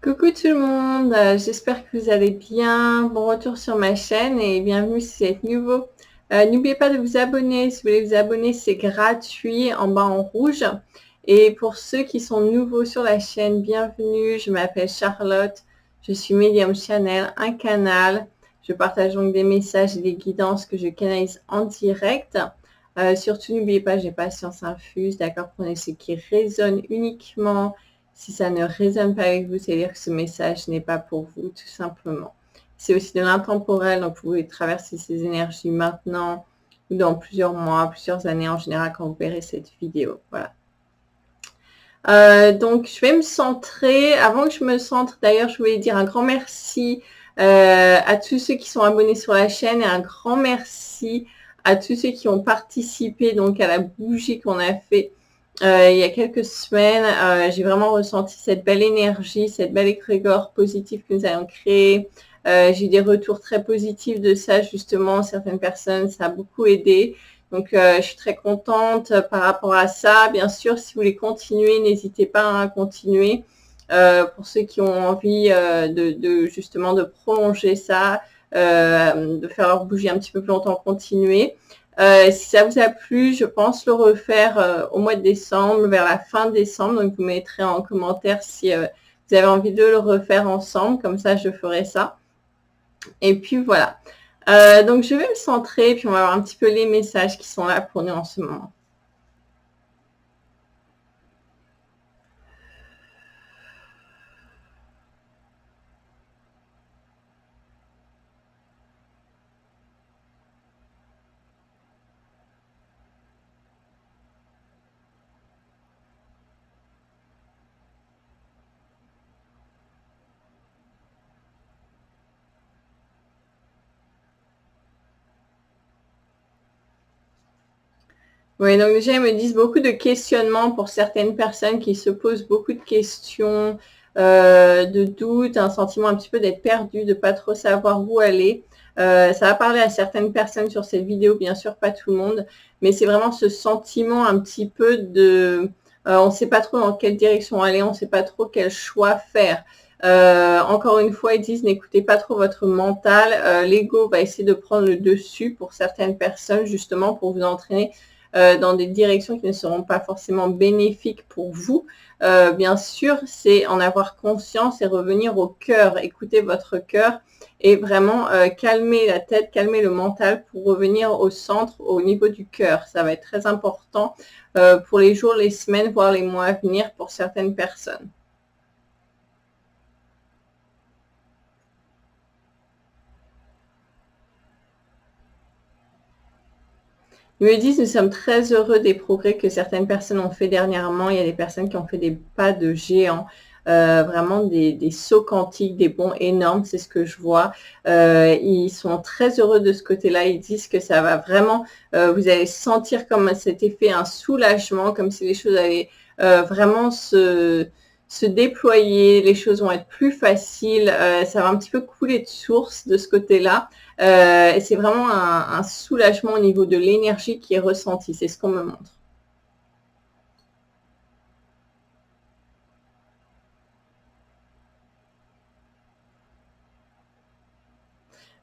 Coucou tout le monde, j'espère que vous allez bien. Bon retour sur ma chaîne et bienvenue si vous êtes nouveau. N'oubliez pas de vous abonner, si vous voulez vous abonner c'est gratuit en bas en rouge. Et pour ceux qui sont nouveaux sur la chaîne, bienvenue, je m'appelle Charlotte, je suis Medium Channel, un canal. Je partage donc des messages et des guidances que je canalise en direct. Surtout n'oubliez pas, j'ai pas science infuse, d'accord, prenez ce qui résonne uniquement. Si ça ne résonne pas avec vous, c'est-à-dire que ce message n'est pas pour vous, tout simplement. C'est aussi de l'intemporel, donc vous pouvez traverser ces énergies maintenant ou dans plusieurs mois, plusieurs années en général quand vous verrez cette vidéo. Voilà. Donc, je vais me centrer. Avant que je me centre, d'ailleurs, je voulais dire un grand merci à tous ceux qui sont abonnés sur la chaîne et un grand merci à tous ceux qui ont participé donc à la bougie qu'on a fait il y a quelques semaines. J'ai vraiment ressenti cette belle énergie, cette belle égrégore positive que nous allons créer. J'ai eu des retours très positifs de ça, justement. Certaines personnes, ça a beaucoup aidé. Donc, je suis très contente par rapport à ça. Bien sûr, si vous voulez continuer, n'hésitez pas à continuer. Pour ceux qui ont envie justement de prolonger ça, de faire leur bougie un petit peu plus longtemps, continuer. Si ça vous a plu, je pense le refaire au mois de décembre, vers la fin décembre. Donc, vous mettrez en commentaire si vous avez envie de le refaire ensemble. Comme ça, je ferai ça. Et puis, voilà. Donc, je vais me centrer, puis on va voir un petit peu les messages qui sont là pour nous en ce moment. Oui, donc déjà, ils me disent beaucoup de questionnements pour certaines personnes qui se posent beaucoup de questions, de doutes, un sentiment un petit peu d'être perdu, de pas trop savoir où aller. Ça va parler à certaines personnes sur cette vidéo, bien sûr, pas tout le monde, mais c'est vraiment ce sentiment un petit peu de... on ne sait pas trop dans quelle direction aller, on ne sait pas trop quel choix faire. Encore une fois, ils disent n'écoutez pas trop votre mental. L'ego va essayer de prendre le dessus pour certaines personnes, justement, pour vous entraîner dans des directions qui ne seront pas forcément bénéfiques pour vous. Bien sûr, c'est en avoir conscience et revenir au cœur, écouter votre cœur et vraiment calmer la tête, calmer le mental pour revenir au centre, au niveau du cœur. Ça va être très important pour les jours, les semaines, voire les mois à venir pour certaines personnes. Ils me disent, nous sommes très heureux des progrès que certaines personnes ont fait dernièrement. Il y a des personnes qui ont fait des pas de géant, vraiment des sauts quantiques, des bonds énormes, c'est ce que je vois. Ils sont très heureux de ce côté-là. Ils disent que ça va vraiment, vous allez sentir comme cet effet, un soulagement, comme si les choses allaient vraiment se déployer, les choses vont être plus faciles, ça va un petit peu couler de source de ce côté-là. Et c'est vraiment un soulagement au niveau de l'énergie qui est ressentie. C'est ce qu'on me montre.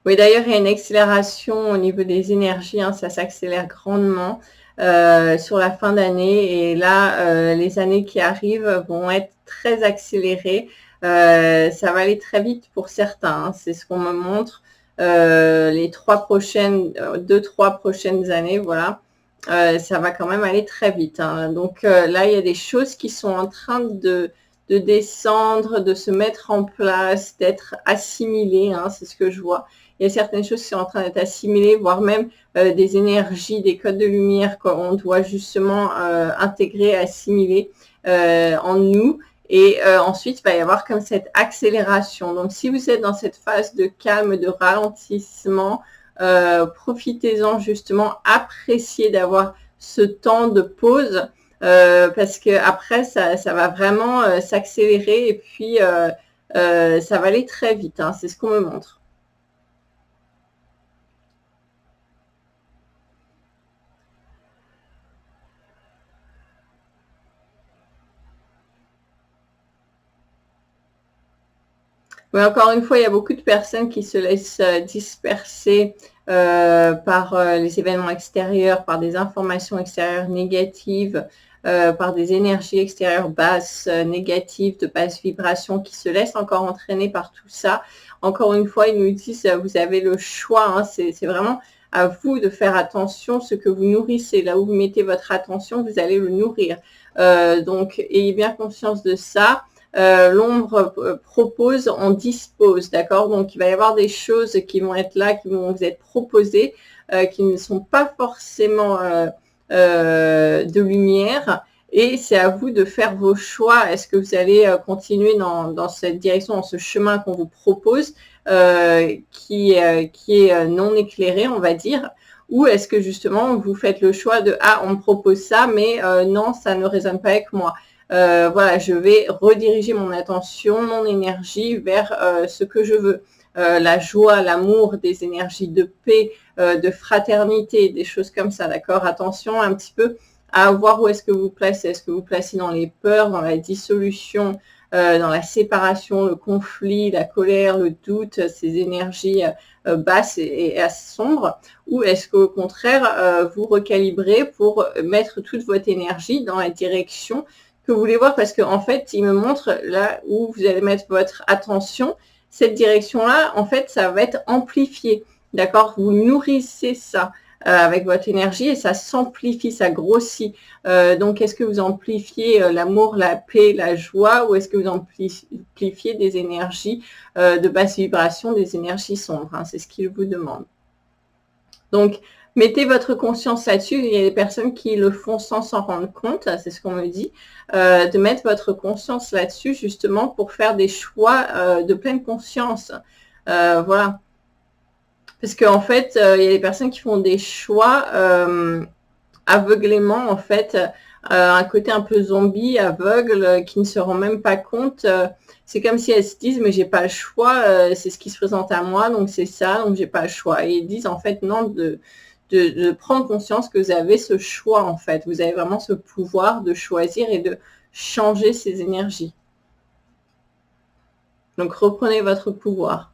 Oui, d'ailleurs, il y a une accélération au niveau des énergies. Hein, ça s'accélère grandement sur la fin d'année. Et là, les années qui arrivent vont être très accélérées. Ça va aller très vite pour certains. Hein, c'est ce qu'on me montre. Les 2-3 prochaines années, voilà. Ça va quand même aller très vite. Hein. Donc là, il y a des choses qui sont en train de descendre, de se mettre en place, d'être assimilées. Hein, c'est ce que je vois. Il y a certaines choses qui sont en train d'être assimilées, voire même des énergies, des codes de lumière qu'on doit justement intégrer, assimiler en nous. Et ensuite, il va y avoir comme cette accélération. Donc, si vous êtes dans cette phase de calme, de ralentissement, profitez-en justement, appréciez d'avoir ce temps de pause parce que après ça va vraiment s'accélérer et puis ça va aller très vite. Hein, c'est ce qu'on me montre. Oui, encore une fois, il y a beaucoup de personnes qui se laissent disperser par les événements extérieurs, par des informations extérieures négatives, par des énergies extérieures basses, négatives, de basse vibration, qui se laissent encore entraîner par tout ça. Encore une fois, ils nous disent, vous avez le choix, hein, c'est vraiment à vous de faire attention, ce que vous nourrissez, là où vous mettez votre attention, vous allez le nourrir. Donc, ayez bien conscience de ça. L'ombre propose, on dispose, d'accord? Donc, il va y avoir des choses qui vont être là, qui vont vous être proposées, qui ne sont pas forcément de lumière. Et c'est à vous de faire vos choix. Est-ce que vous allez continuer dans cette direction, dans ce chemin qu'on vous propose, qui est non éclairé, on va dire, ou est-ce que justement vous faites le choix de ah, on me propose ça, mais non, ça ne résonne pas avec moi. Voilà, je vais rediriger mon attention, mon énergie vers ce que je veux. La joie, l'amour, des énergies de paix, de fraternité, des choses comme ça, d'accord? Attention un petit peu à voir où est-ce que vous placez. Est-ce que vous placez dans les peurs, dans la dissolution, dans la séparation, le conflit, la colère, le doute, ces énergies basses et assez sombres, ou est-ce qu'au contraire, vous recalibrez pour mettre toute votre énergie dans la direction que vous voulez voir, parce qu'en fait, il me montre là où vous allez mettre votre attention, cette direction-là, en fait, ça va être amplifié, d'accord? Vous nourrissez ça avec votre énergie et ça s'amplifie, ça grossit. Donc, est-ce que vous amplifiez l'amour, la paix, la joie, ou est-ce que vous amplifiez des énergies de basse vibration, des énergies sombres, hein? C'est ce qu'il vous demande. Donc, mettez votre conscience là-dessus. Il y a des personnes qui le font sans s'en rendre compte, c'est ce qu'on me dit, de mettre votre conscience là-dessus justement pour faire des choix de pleine conscience. Voilà. Parce qu'en fait, il y a des personnes qui font des choix aveuglément, en fait, un côté un peu zombie, aveugle, qui ne se rend même pas compte. C'est comme si elles se disent, mais j'ai pas le choix, c'est ce qui se présente à moi, donc c'est ça, donc j'ai pas le choix. Et ils disent, en fait, non, de prendre conscience que vous avez ce choix, en fait. Vous avez vraiment ce pouvoir de choisir et de changer ces énergies. Donc, reprenez votre pouvoir.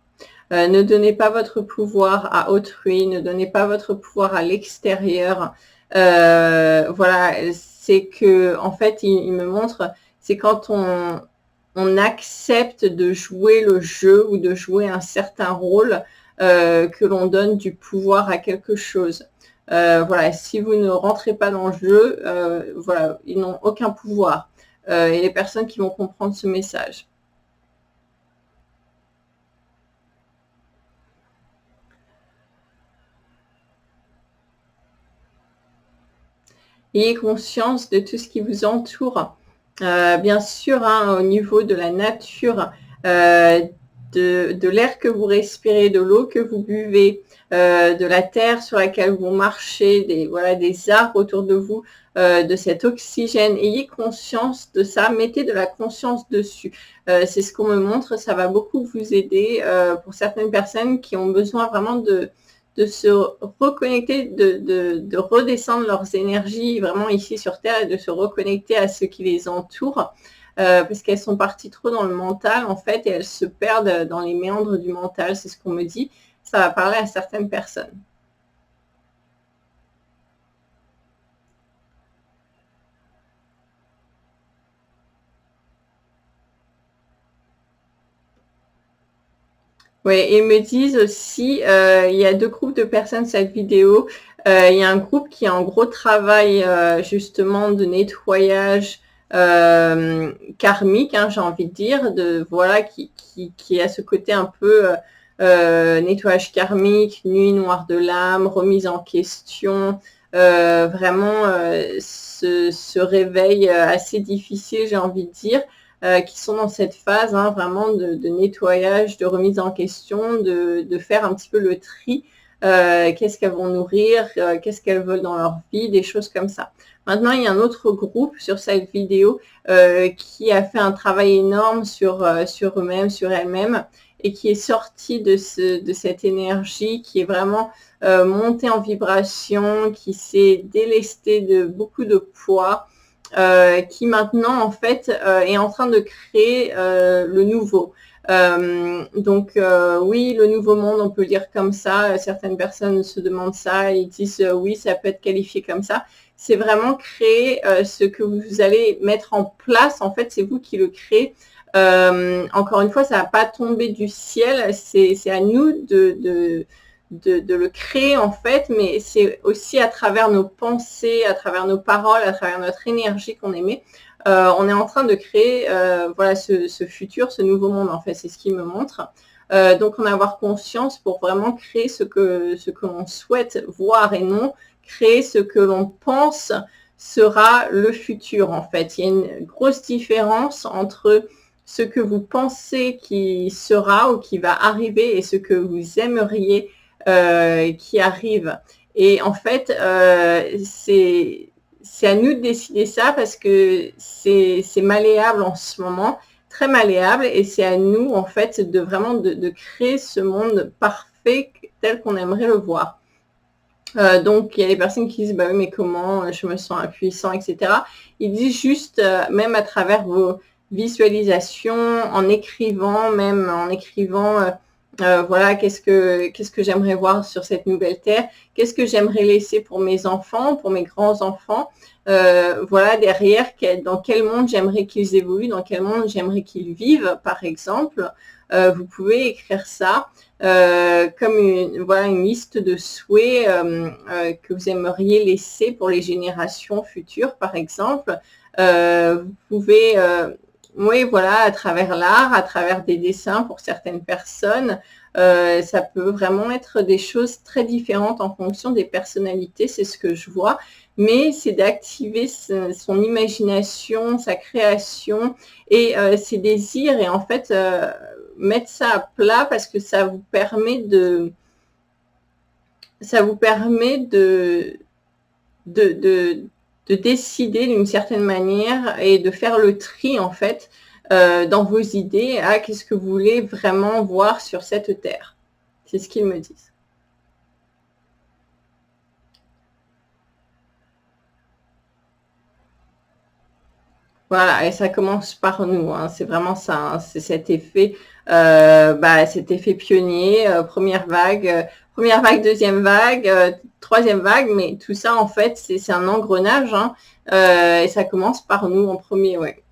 Ne donnez pas votre pouvoir à autrui, ne donnez pas votre pouvoir à l'extérieur. Voilà, c'est que, en fait, il me montre, c'est quand on accepte de jouer le jeu ou de jouer un certain rôle que l'on donne du pouvoir à quelque chose. Voilà, si vous ne rentrez pas dans le jeu, voilà, ils n'ont aucun pouvoir. Et les personnes qui vont comprendre ce message. Ayez conscience de tout ce qui vous entoure. Bien sûr, hein, au niveau de la nature, de l'air que vous respirez, de l'eau que vous buvez, de la terre sur laquelle vous marchez, des arbres autour de vous, de cet oxygène. Ayez conscience de ça, mettez de la conscience dessus. C'est ce qu'on me montre, ça va beaucoup vous aider pour certaines personnes qui ont besoin vraiment de se reconnecter, de redescendre leurs énergies vraiment ici sur Terre et de se reconnecter à ce qui les entoure, parce qu'elles sont parties trop dans le mental en fait et elles se perdent dans les méandres du mental, c'est ce qu'on me dit. Ça va parler à certaines personnes. Oui, ils me disent aussi, il y a 2 groupes de personnes cette vidéo. Il y a un groupe qui est en gros travail justement de nettoyage karmique, hein, j'ai envie de dire, voilà, qui a ce côté un peu nettoyage karmique, nuit noire de l'âme, remise en question, vraiment ce réveil assez difficile, j'ai envie de dire. Qui sont dans cette phase hein, vraiment de nettoyage, de remise en question, de faire un petit peu le tri. Qu'est-ce qu'elles vont nourrir, qu'est-ce qu'elles veulent dans leur vie, des choses comme ça. Maintenant, il y a un autre groupe sur cette vidéo qui a fait un travail énorme sur eux-mêmes, sur elles-mêmes, et qui est sorti de cette énergie, qui est vraiment montée en vibration, qui s'est délestée de beaucoup de poids, qui maintenant en fait est en train de créer le nouveau. Donc oui, le nouveau monde, on peut le dire comme ça. Certaines personnes se demandent ça et disent oui, ça peut être qualifié comme ça. C'est vraiment créer ce que vous allez mettre en place. En fait, c'est vous qui le créez. Encore une fois, ça va pas tomber du ciel. C'est à nous de le créer en fait, mais c'est aussi à travers nos pensées, à travers nos paroles, à travers notre énergie qu'on émet. On est en train de créer voilà, ce futur, ce nouveau monde en fait, c'est ce qui me montre. Donc en avoir conscience pour vraiment créer ce que l'on souhaite voir et non créer ce que l'on pense sera le futur en fait. Il y a une grosse différence entre ce que vous pensez qui sera ou qui va arriver et ce que vous aimeriez qui arrive. Et en fait, c'est à nous de décider ça parce que c'est malléable en ce moment, très malléable, et c'est à nous en fait de vraiment de créer ce monde parfait tel qu'on aimerait le voir. Donc il y a des personnes qui disent bah oui mais comment je me sens impuissant, etc. Ils disent juste même à travers vos visualisations, en écrivant, voilà, qu'est-ce que j'aimerais voir sur cette nouvelle terre, qu'est-ce que j'aimerais laisser pour mes enfants, pour mes grands-enfants, voilà, derrière, dans quel monde j'aimerais qu'ils évoluent, dans quel monde j'aimerais qu'ils vivent, par exemple. Vous pouvez écrire ça comme une liste de souhaits que vous aimeriez laisser pour les générations futures, par exemple. Vous pouvez... oui, voilà, à travers l'art, à travers des dessins pour certaines personnes, ça peut vraiment être des choses très différentes en fonction des personnalités, c'est ce que je vois. Mais c'est d'activer son imagination, sa création et ses désirs et en fait mettre ça à plat parce que ça vous permet de décider d'une certaine manière et de faire le tri en fait dans vos idées à qu'est-ce que vous voulez vraiment voir sur cette terre. C'est ce qu'ils me disent. Voilà, et ça commence par nous, hein. C'est vraiment ça, hein. C'est cet effet pionnier, première vague, deuxième vague, troisième vague, mais tout ça en fait c'est un engrenage, hein, et ça commence par nous en premier, ouais.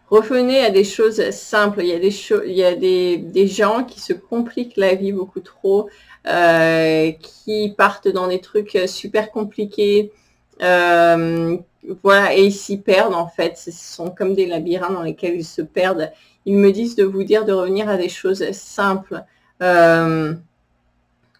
Revenez à des choses simples. Il y a des gens qui se compliquent la vie beaucoup trop, qui partent dans des trucs super compliqués, voilà, et ils s'y perdent en fait. Ce sont comme des labyrinthes dans lesquels ils se perdent. Ils me disent de vous dire de revenir à des choses simples. Ouais,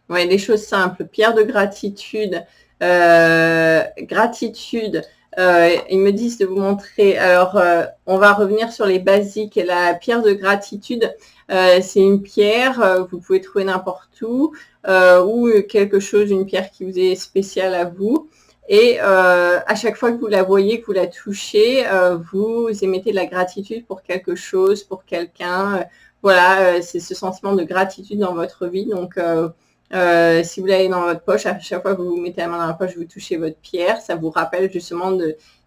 des choses simples. Pierre de gratitude, gratitude. Ils me disent de vous montrer. Alors, on va revenir sur les basiques. La pierre de gratitude, c'est une pierre, vous pouvez trouver n'importe où, ou quelque chose, une pierre qui vous est spéciale à vous. Et à chaque fois que vous la voyez, que vous la touchez, vous émettez de la gratitude pour quelque chose, pour quelqu'un. Voilà, c'est ce sentiment de gratitude dans votre vie. Donc, si vous l'avez dans votre poche, à chaque fois que vous mettez la main dans la poche, vous touchez votre pierre. Ça vous rappelle justement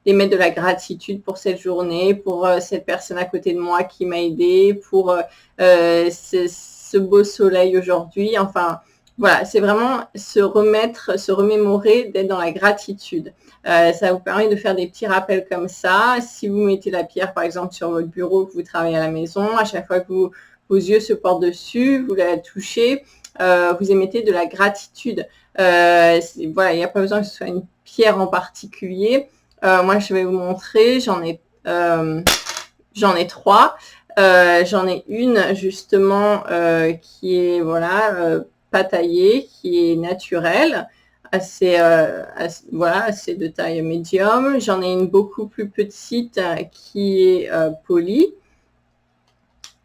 d'émettre de la gratitude pour cette journée, pour cette personne à côté de moi qui m'a aidé, pour ce beau soleil aujourd'hui. Enfin, voilà, c'est vraiment se remémorer d'être dans la gratitude. Ça vous permet de faire des petits rappels comme ça. Si vous mettez la pierre, par exemple, sur votre bureau, que vous travaillez à la maison, à chaque fois que vos yeux se portent dessus, vous la touchez, vous émettez de la gratitude. Voilà, il n'y a pas besoin que ce soit une pierre en particulier. Moi, je vais vous montrer. J'en ai 3. J'en ai une justement qui est voilà pas taillée, qui est naturelle, assez de taille médium. J'en ai une beaucoup plus petite qui est polie.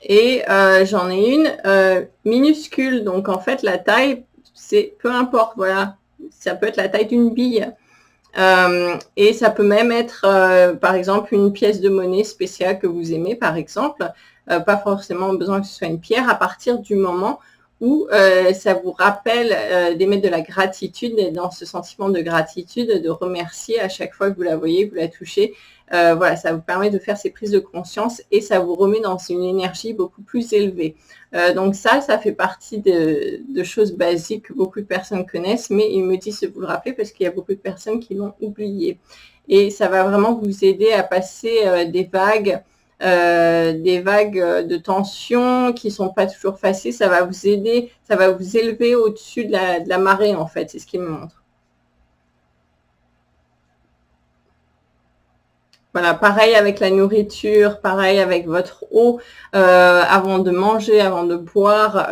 Et j'en ai une minuscule. Donc, en fait, la taille, c'est peu importe. Voilà, ça peut être la taille d'une bille. Et ça peut même être, par exemple, une pièce de monnaie spéciale que vous aimez, par exemple. Pas forcément besoin que ce soit une pierre à partir du moment ou ça vous rappelle d'émettre de la gratitude, et dans ce sentiment de gratitude, de remercier à chaque fois que vous la voyez, que vous la touchez. Voilà, ça vous permet de faire ces prises de conscience et ça vous remet dans une énergie beaucoup plus élevée. Donc ça fait partie de choses basiques que beaucoup de personnes connaissent, mais il me dit de vous le rappeler parce qu'il y a beaucoup de personnes qui l'ont oublié. Et ça va vraiment vous aider à passer des vagues de tension qui sont pas toujours faciles. Ça va vous aider, ça va vous élever au-dessus de la marée, en fait. C'est ce qu'il me montre. Voilà, pareil avec la nourriture, pareil avec votre eau, avant de manger, avant de boire.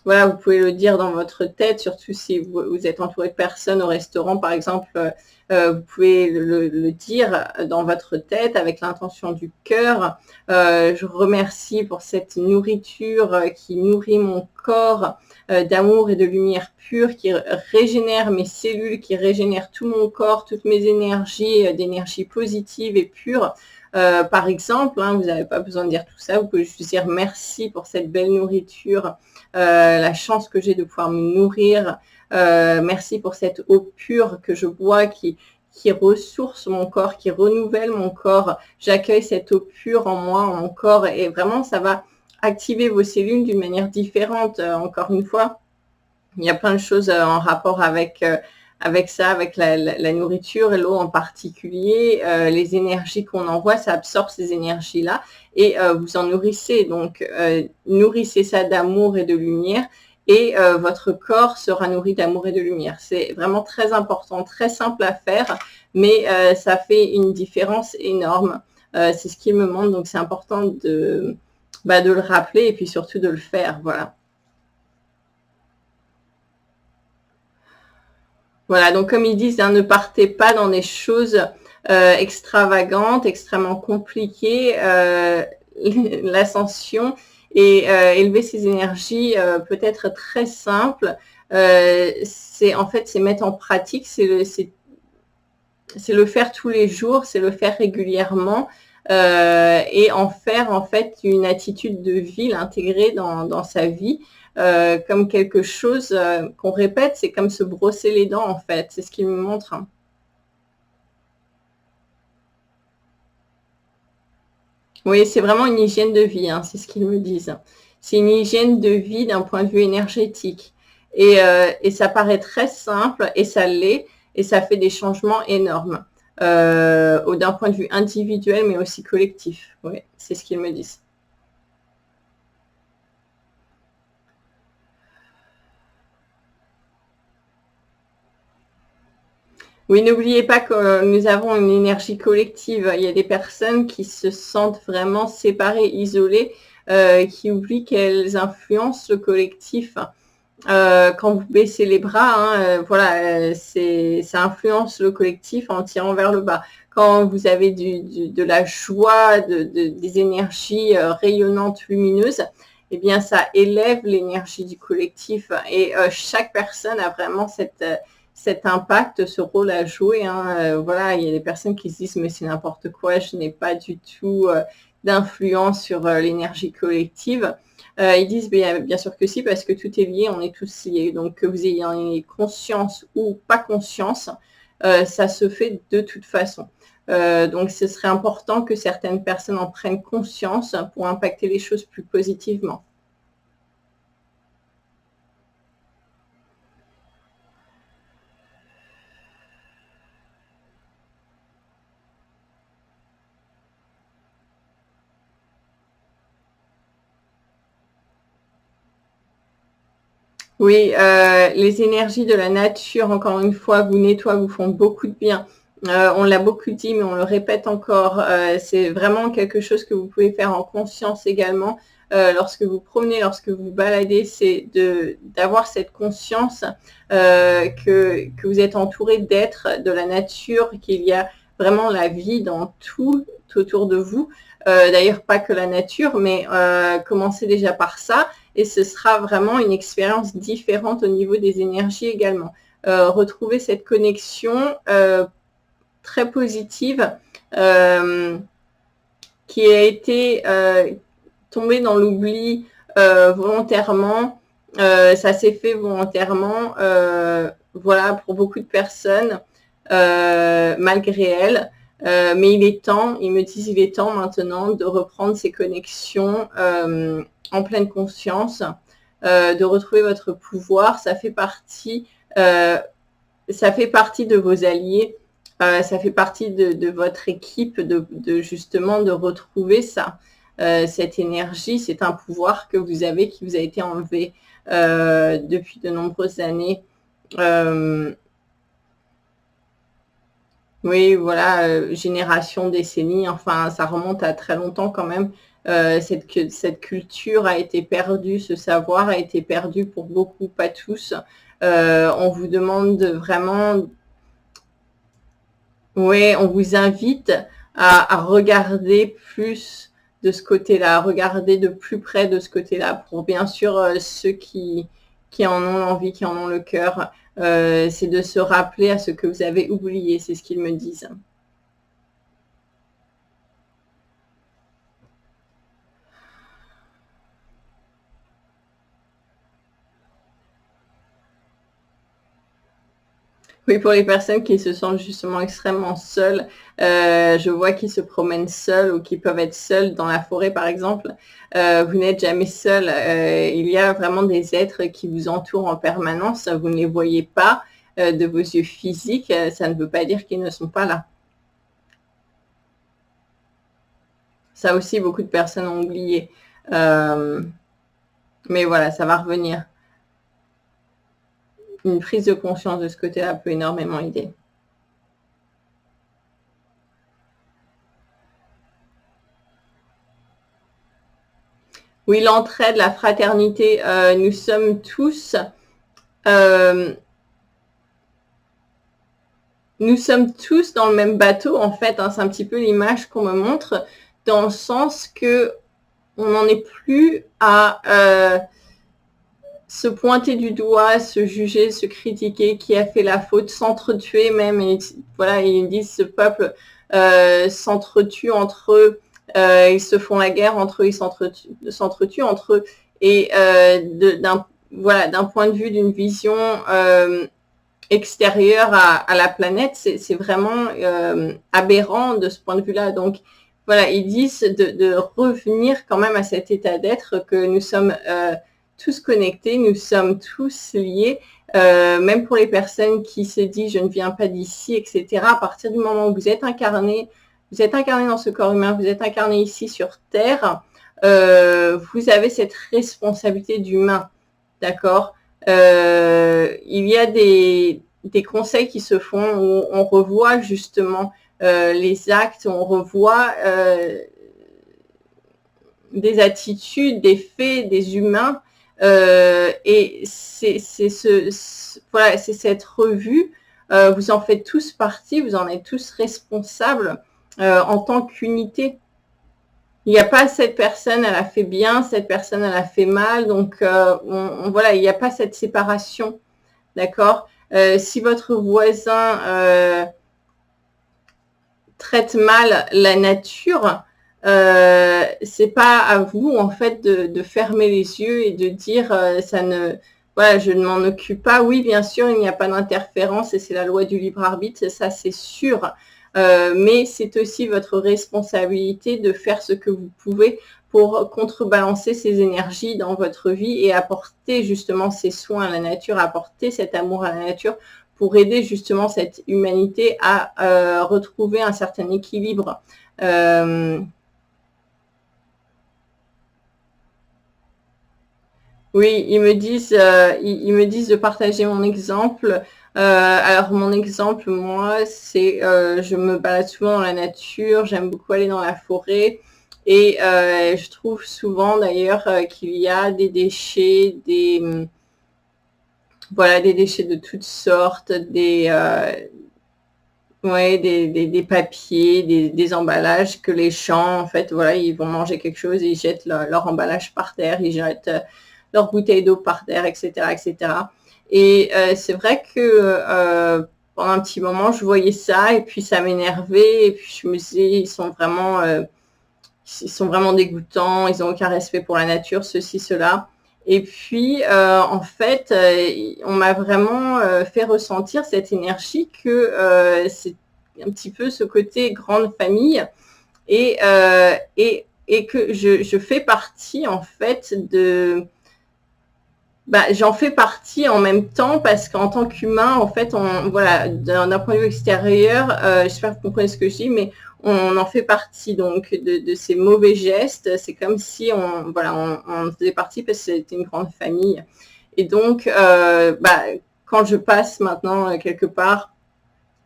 Voilà, vous pouvez le dire dans votre tête, surtout si vous êtes entouré de personnes au restaurant, par exemple, vous pouvez le dire dans votre tête avec l'intention du cœur. Je remercie pour cette nourriture qui nourrit mon corps d'amour et de lumière pure, qui régénère mes cellules, qui régénère tout mon corps, toutes mes énergies, d'énergie positive et pure. Par exemple, vous n'avez pas besoin de dire tout ça, vous pouvez juste dire merci pour cette belle nourriture, la chance que j'ai de pouvoir me nourrir, merci pour cette eau pure que je bois qui ressource mon corps, qui renouvelle mon corps. J'accueille cette eau pure en moi, en mon corps, et vraiment ça va activer vos cellules d'une manière différente. Encore une fois, il y a plein de choses en rapport avec ça, avec la nourriture et l'eau en particulier. Les énergies qu'on envoie, ça absorbe ces énergies-là et vous en nourrissez. Donc, nourrissez ça d'amour et de lumière et votre corps sera nourri d'amour et de lumière. C'est vraiment très important, très simple à faire, mais ça fait une différence énorme. C'est ce qui me montre, donc c'est important de le rappeler et puis surtout de le faire. Voilà. Voilà, donc comme ils disent, ne partez pas dans des choses extravagantes, extrêmement compliquées. L'ascension et élever ses énergies peut être très simple. C'est mettre en pratique, c'est le faire tous les jours, c'est le faire régulièrement et en faire en fait une attitude de vie, l'intégrer dans sa vie. Comme quelque chose qu'on répète, c'est comme se brosser les dents en fait, c'est ce qu'il me montre. Oui, c'est vraiment une hygiène de vie, c'est ce qu'ils me disent. C'est une hygiène de vie d'un point de vue énergétique. Et ça paraît très simple, et ça l'est, et ça fait des changements énormes, d'un point de vue individuel, mais aussi collectif. Oui, c'est ce qu'ils me disent. Oui, n'oubliez pas que nous avons une énergie collective. Il y a des personnes qui se sentent vraiment séparées, isolées, qui oublient qu'elles influencent le collectif. Quand vous baissez les bras, voilà, ça influence le collectif en tirant vers le bas. Quand vous avez de la joie, des énergies rayonnantes, lumineuses, eh bien, ça élève l'énergie du collectif. Et chaque personne a vraiment cet impact, ce rôle à jouer. Voilà, il y a des personnes qui se disent mais c'est n'importe quoi, je n'ai pas du tout d'influence sur l'énergie collective. Ils disent bien sûr que si, parce que tout est lié, on est tous liés. Donc que vous ayez conscience ou pas conscience, ça se fait de toute façon. Donc ce serait important que certaines personnes en prennent conscience pour impacter les choses plus positivement. Oui, les énergies de la nature, encore une fois, vous nettoient, vous font beaucoup de bien. On l'a beaucoup dit, mais on le répète encore, c'est vraiment quelque chose que vous pouvez faire en conscience également. Lorsque vous promenez, lorsque vous vous baladez, c'est d'avoir cette conscience que vous êtes entouré d'êtres de la nature, qu'il y a vraiment la vie dans tout autour de vous. D'ailleurs, pas que la nature, mais commencez déjà par ça. Et ce sera vraiment une expérience différente au niveau des énergies également. Retrouver cette connexion très positive qui a été tombée dans l'oubli volontairement Ça s'est fait volontairement, voilà, pour beaucoup de personnes, malgré elles. Mais il est temps, ils me disent, il est temps maintenant de reprendre ces connexions en pleine conscience, de retrouver votre pouvoir. Ça fait partie de vos alliés, ça fait partie de votre équipe, justement de retrouver ça, cette énergie. C'est un pouvoir que vous avez qui vous a été enlevé depuis de nombreuses années. Oui, voilà, génération, décennie, enfin, ça remonte à très longtemps quand même. Cette culture a été perdue, ce savoir a été perdu pour beaucoup, pas tous. On vous demande vraiment, oui, on vous invite à regarder plus de ce côté-là, à regarder de plus près de ce côté-là, pour bien sûr ceux qui en ont l'envie, qui en ont le cœur, c'est de se rappeler à ce que vous avez oublié, c'est ce qu'ils me disent. Oui, pour les personnes qui se sentent justement extrêmement seules, je vois qu'ils se promènent seuls ou qui peuvent être seuls dans la forêt, par exemple. Vous n'êtes jamais seul. Il y a vraiment des êtres qui vous entourent en permanence. Vous ne les voyez pas de vos yeux physiques. Ça ne veut pas dire qu'ils ne sont pas là. Ça aussi, beaucoup de personnes ont oublié. Mais voilà, ça va revenir. Une prise de conscience de ce côté-là peut énormément aider. Oui, l'entraide, la fraternité, nous sommes tous dans le même bateau, en fait, hein. C'est un petit peu l'image qu'on me montre, dans le sens que on n'en est plus à se pointer du doigt, se juger, se critiquer, qui a fait la faute, s'entretuer même. Et voilà, ils disent, ce peuple s'entretue entre eux, ils se font la guerre entre eux, ils s'entretuent entre eux. Et d'un point de vue, d'une vision extérieure à la planète, c'est vraiment aberrant de ce point de vue-là. Donc voilà, ils disent de revenir quand même à cet état d'être, que nous sommes tous connectés, nous sommes tous liés, même pour les personnes qui se disent je ne viens pas d'ici, etc. À partir du moment où vous êtes incarné dans ce corps humain, vous êtes incarné ici sur Terre, vous avez cette responsabilité d'humain, d'accord? Il y a des conseils qui se font où on revoit justement les actes, on revoit des attitudes, des faits, des humains, et c'est voilà, c'est cette revue. Vous en faites tous partie, vous en êtes tous responsables en tant qu'unité. Il n'y a pas cette personne, elle a fait bien, cette personne, elle a fait mal. Donc, voilà, il n'y a pas cette séparation. D'accord? Si votre voisin traite mal la nature, c'est pas à vous, en fait, de fermer les yeux et de dire ça ne... Voilà, je ne m'en occupe pas. Oui, bien sûr, il n'y a pas d'interférence et c'est la loi du libre arbitre, ça c'est sûr. Mais c'est aussi votre responsabilité de faire ce que vous pouvez pour contrebalancer ces énergies dans votre vie et apporter justement ces soins à la nature, apporter cet amour à la nature pour aider justement cette humanité à retrouver un certain équilibre. Oui, ils me disent de partager mon exemple. Alors mon exemple, moi, c'est je me balade souvent dans la nature, j'aime beaucoup aller dans la forêt et je trouve souvent d'ailleurs qu'il y a des déchets, voilà, des déchets de toutes sortes, ouais, des papiers, des emballages que les gens, en fait, voilà, ils vont manger quelque chose, ils jettent leur emballage par terre, ils jettent leur bouteille d'eau par terre, etc., etc. Et c'est vrai que pendant un petit moment, je voyais ça et puis ça m'énervait et puis je me disais, ils sont vraiment dégoûtants, ils n'ont aucun respect pour la nature, ceci, cela. Et puis, en fait, on m'a vraiment fait ressentir cette énergie que c'est un petit peu ce côté grande famille et que je fais partie, en fait, j'en fais partie en même temps parce qu'en tant qu'humain, en fait, voilà, d'un point de vue extérieur, j'espère que vous comprenez ce que je dis, mais on en fait partie donc de ces mauvais gestes. C'est comme si on faisait partie parce que c'était une grande famille. Et donc, quand je passe maintenant quelque part,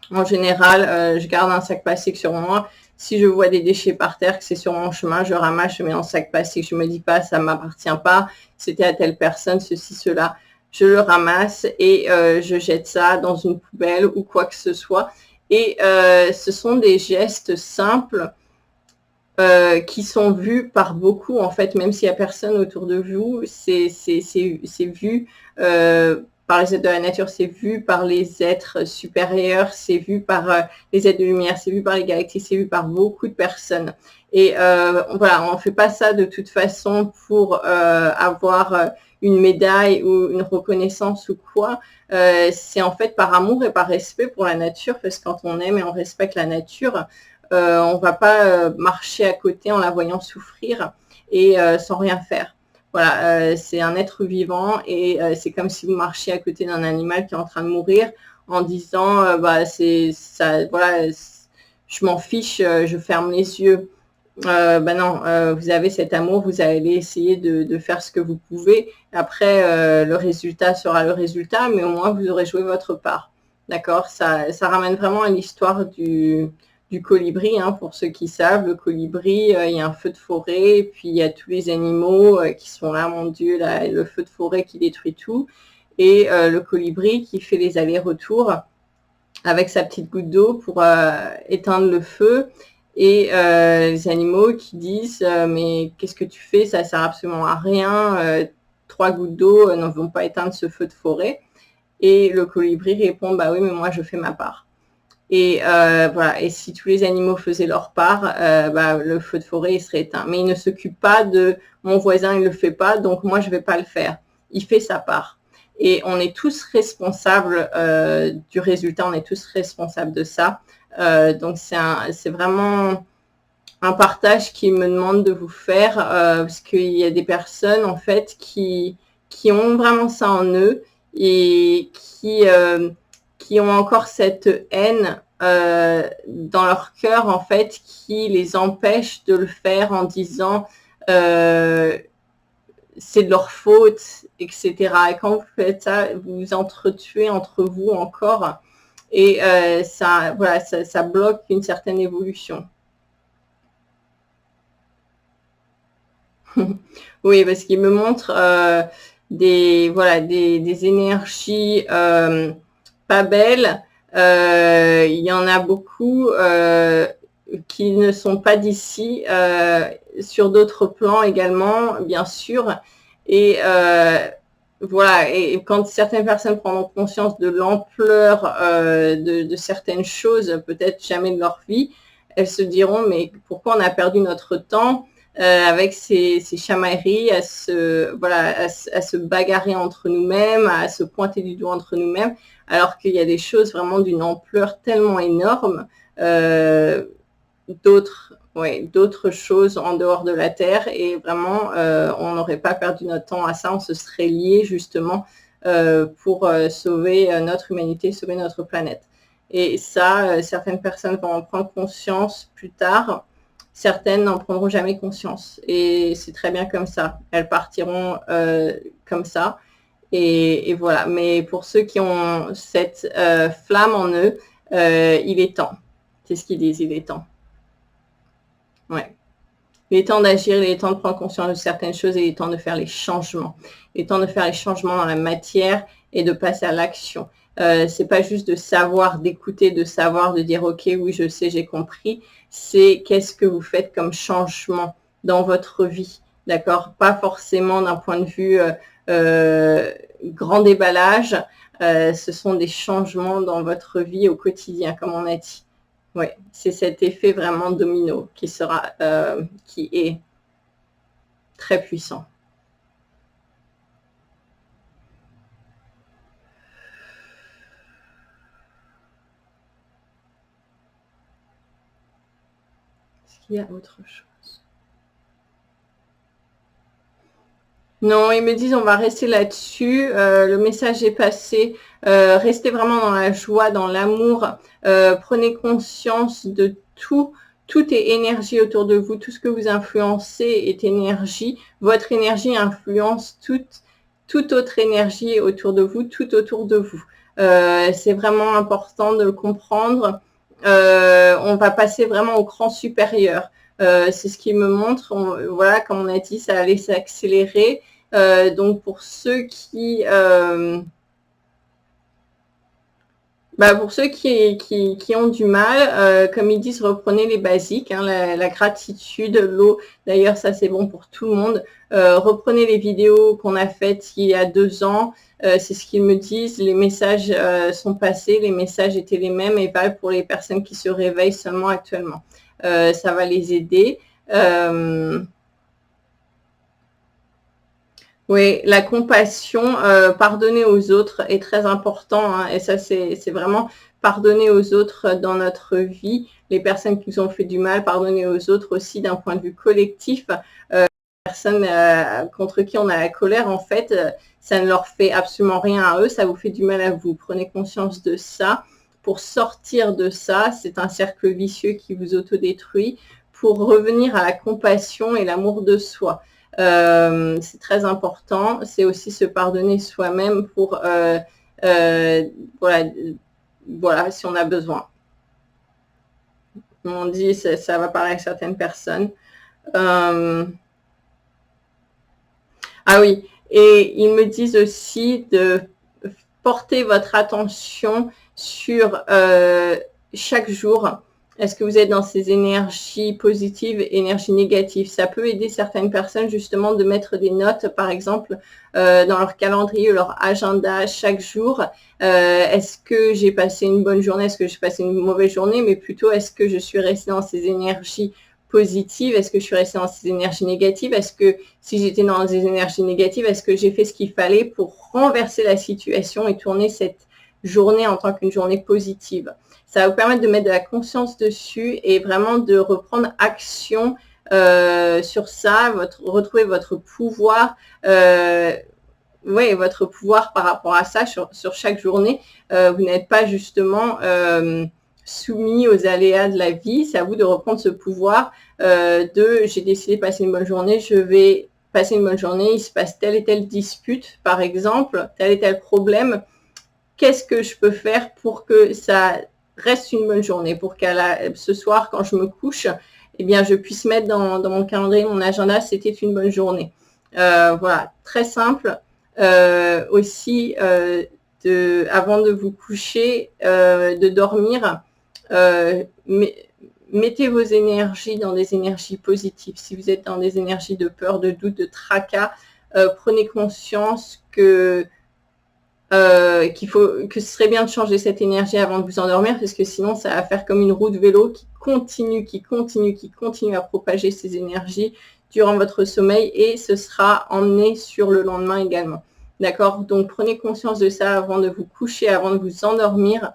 en général, je garde un sac plastique sur moi. Si je vois des déchets par terre, que c'est sur mon chemin, je ramasse, je mets dans le sac plastique. Je me dis pas, ça m'appartient pas. C'était à telle personne, ceci, cela. Je le ramasse et je jette ça dans une poubelle ou quoi que ce soit. Et ce sont des gestes simples qui sont vus par beaucoup, en fait, même s'il n'y a personne autour de vous, c'est vu par les êtres de la nature, c'est vu par les êtres supérieurs, c'est vu par les êtres de lumière, c'est vu par les galaxies, c'est vu par beaucoup de personnes. Et voilà, on ne fait pas ça de toute façon pour avoir une médaille ou une reconnaissance ou quoi. C'est en fait par amour et par respect pour la nature, parce que quand on aime et on respecte la nature, on ne va pas marcher à côté en la voyant souffrir et sans rien faire. Voilà, c'est un être vivant et c'est comme si vous marchiez à côté d'un animal qui est en train de mourir en disant c'est ça, voilà, je m'en fiche, je ferme les yeux. Non, vous avez cet amour, vous allez essayer de faire ce que vous pouvez. Après, le résultat sera le résultat, mais au moins vous aurez joué votre part. D'accord, ça ramène vraiment à l'histoire du colibri, hein, pour ceux qui savent. Le colibri, il y a un feu de forêt, et puis il y a tous les animaux qui sont là, mon Dieu, là, le feu de forêt qui détruit tout. Et le colibri qui fait les allers-retours avec sa petite goutte d'eau pour éteindre le feu. Et les animaux qui disent mais qu'est-ce que tu fais, ça sert absolument à rien, 3 gouttes d'eau ne vont pas éteindre ce feu de forêt. Et le colibri répond bah oui, mais moi je fais ma part. Et voilà, et si tous les animaux faisaient leur part, le feu de forêt il serait éteint. Mais il ne s'occupe pas de mon voisin, il ne le fait pas, donc moi je ne vais pas le faire. Il fait sa part. Et on est tous responsables du résultat, on est tous responsables de ça. Donc c'est vraiment un partage qui me demande de vous faire, parce qu'il y a des personnes en fait qui ont vraiment ça en eux et qui ont encore cette haine dans leur cœur en fait qui les empêche de le faire en disant c'est de leur faute, etc. Et quand vous faites ça, vous vous entretuez entre vous encore et ça bloque une certaine évolution. Oui, parce qu'il me montre des énergies pas belles. Il y en a beaucoup qui ne sont pas d'ici, sur d'autres plans également, bien sûr. Et voilà, et quand certaines personnes prendront conscience de l'ampleur de certaines choses, peut-être jamais de leur vie, elles se diront, mais pourquoi on a perdu notre temps avec ces chamailleries, à se bagarrer entre nous-mêmes, à se pointer du doigt entre nous-mêmes, alors qu'il y a des choses vraiment d'une ampleur tellement énorme, d'autres choses en dehors de la Terre, et vraiment, on n'aurait pas perdu notre temps à ça, on se serait liés justement pour sauver notre humanité, sauver notre planète. Et ça, certaines personnes vont en prendre conscience plus tard. Certaines n'en prendront jamais conscience et c'est très bien comme ça. Elles partiront comme ça et voilà. Mais pour ceux qui ont cette flamme en eux, il est temps. C'est ce qu'ils disent, il est temps. Ouais. Il est temps d'agir, il est temps de prendre conscience de certaines choses et il est temps de faire les changements. Il est temps de faire les changements dans la matière et de passer à l'action. C'est pas juste de savoir, d'écouter, de savoir, de dire ok, oui, je sais, j'ai compris. C'est qu'est-ce que vous faites comme changement dans votre vie, d'accord? Pas forcément d'un point de vue grand déballage. Ce sont des changements dans votre vie au quotidien, comme on a dit. Oui, c'est cet effet vraiment domino qui est très puissant. qu'il y a autre chose? Non, ils me disent on va rester là-dessus. Le message est passé. Restez vraiment dans la joie, dans l'amour. Prenez conscience de tout. Tout est énergie autour de vous. Tout ce que vous influencez est énergie. Votre énergie influence toute autre énergie autour de vous, tout autour de vous. C'est vraiment important de le comprendre. On va passer vraiment au cran supérieur. C'est ce qui me montre. Voilà, comme on a dit, ça allait s'accélérer. Donc pour ceux qui ont du mal, comme ils disent, reprenez les basiques, hein, la gratitude, l'eau. D'ailleurs, ça c'est bon pour tout le monde. Reprenez les vidéos qu'on a faites il y a 2 ans. C'est ce qu'ils me disent. Les messages sont passés, les messages étaient les mêmes et valent pour les personnes qui se réveillent seulement actuellement. Ça va les aider. Oui, la compassion, pardonner aux autres est très important, hein, et ça c'est vraiment pardonner aux autres dans notre vie, les personnes qui nous ont fait du mal, pardonner aux autres aussi d'un point de vue collectif. Les personnes contre qui on a la colère, en fait, ça ne leur fait absolument rien à eux, ça vous fait du mal à vous. Prenez conscience de ça. Pour sortir de ça, c'est un cercle vicieux qui vous autodétruit, pour revenir à la compassion et l'amour de soi. C'est très important. C'est aussi se pardonner soi-même pour voilà, si on a besoin. On dit, ça va parler à certaines personnes. Ah oui, et ils me disent aussi de porter votre attention sur chaque jour. Est-ce que vous êtes dans ces énergies positives, énergies négatives? Ça peut aider certaines personnes justement de mettre des notes, par exemple, dans leur calendrier, leur agenda chaque jour. Est-ce que j'ai passé une bonne journée? Est-ce que j'ai passé une mauvaise journée? Mais plutôt, est-ce que je suis restée dans ces énergies positives? Est-ce que je suis restée dans ces énergies négatives? Est-ce que si j'étais dans des énergies négatives, est-ce que j'ai fait ce qu'il fallait pour renverser la situation et tourner cette journée en tant qu'une journée positive? Ça va vous permettre de mettre de la conscience dessus et vraiment de reprendre action sur ça, retrouver votre pouvoir, votre pouvoir par rapport à ça sur chaque journée. Vous n'êtes pas justement soumis aux aléas de la vie. C'est à vous de reprendre ce pouvoir j'ai décidé de passer une bonne journée, je vais passer une bonne journée, il se passe telle et telle dispute, par exemple, tel et tel problème. Qu'est-ce que je peux faire pour que ça reste une bonne journée, pour ce soir, quand je me couche, eh bien, je puisse mettre dans mon calendrier, mon agenda, c'était une bonne journée. Voilà, très simple. Aussi, avant de vous coucher, de dormir, mettez vos énergies dans des énergies positives. Si vous êtes dans des énergies de peur, de doute, de tracas, prenez conscience que ce serait bien de changer cette énergie avant de vous endormir, parce que sinon ça va faire comme une roue de vélo qui continue à propager ces énergies durant votre sommeil, et ce sera emmené sur le lendemain également. D'accord? Donc prenez conscience de ça avant de vous coucher, avant de vous endormir.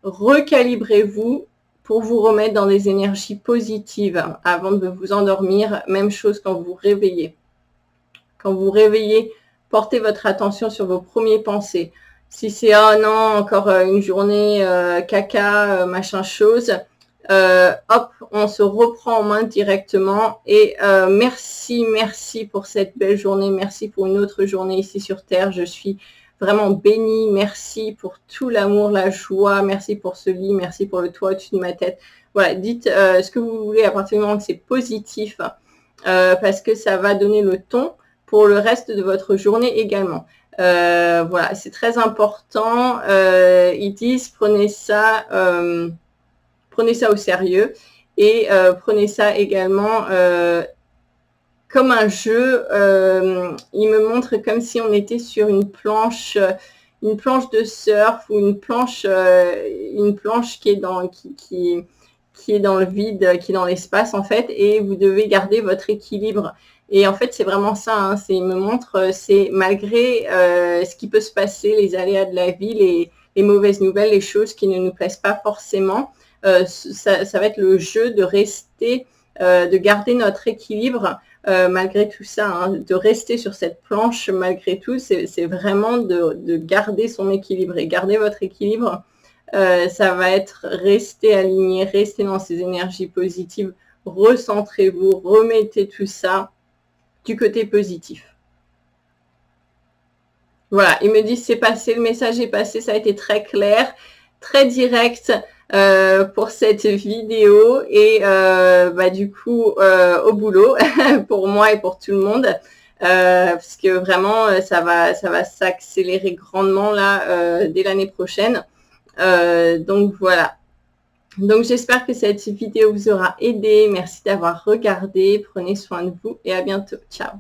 Recalibrez-vous pour vous remettre dans des énergies positives avant de vous endormir. Même chose quand vous vous réveillez. Quand vous vous réveillez, portez votre attention sur vos premières pensées. Si c'est « oh non, encore une journée caca, machin chose », hop, on se reprend en main directement. Et merci pour cette belle journée. Merci pour une autre journée ici sur Terre. Je suis vraiment bénie. Merci pour tout l'amour, la joie. Merci pour ce lit. Merci pour le toit au-dessus de ma tête. Voilà, dites ce que vous voulez à partir du moment que c'est positif, parce que ça va donner le ton pour le reste de votre journée également. Voilà, c'est très important. Ils disent prenez ça au sérieux, et prenez ça également comme un jeu. Il me montre comme si on était sur une planche de surf, ou une planche qui est dans le vide, qui est dans l'espace en fait, et vous devez garder votre équilibre. Et en fait, c'est vraiment ça, hein, il me montre, c'est malgré ce qui peut se passer, les aléas de la vie, les mauvaises nouvelles, les choses qui ne nous plaisent pas forcément, ça va être le jeu de rester de garder notre équilibre malgré tout ça, hein, de rester sur cette planche malgré tout, c'est vraiment de garder son équilibre. Et garder votre équilibre, ça va être rester aligné, rester dans ces énergies positives, recentrez-vous, remettez tout ça du côté positif. Voilà, ils me disent c'est passé, le message est passé, ça a été très clair, très direct pour cette vidéo et du coup au boulot pour moi et pour tout le monde parce que vraiment ça va s'accélérer grandement là dès l'année prochaine. Donc voilà. Donc j'espère que cette vidéo vous aura aidé. Merci d'avoir regardé. Prenez soin de vous et à bientôt. Ciao.